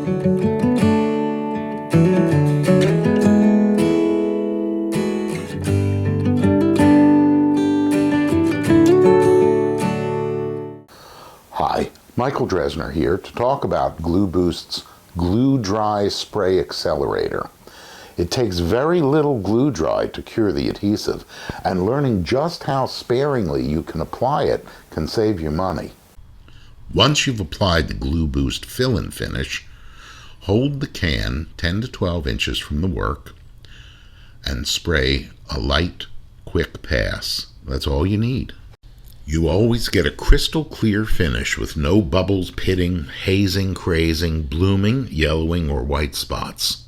Hi, Michael Dresdner here to talk about GluBoost's GluDry Spray Accelerator. It takes very little GluDry to cure the adhesive, and learning just how sparingly you can apply it can save you money. Once you've applied the GluBoost fill and finish, hold the can 10 to 12 inches from the work and spray a light, quick pass. That's all you need. You always get a crystal clear finish with no bubbles, pitting, hazing, crazing, blooming, yellowing, or white spots.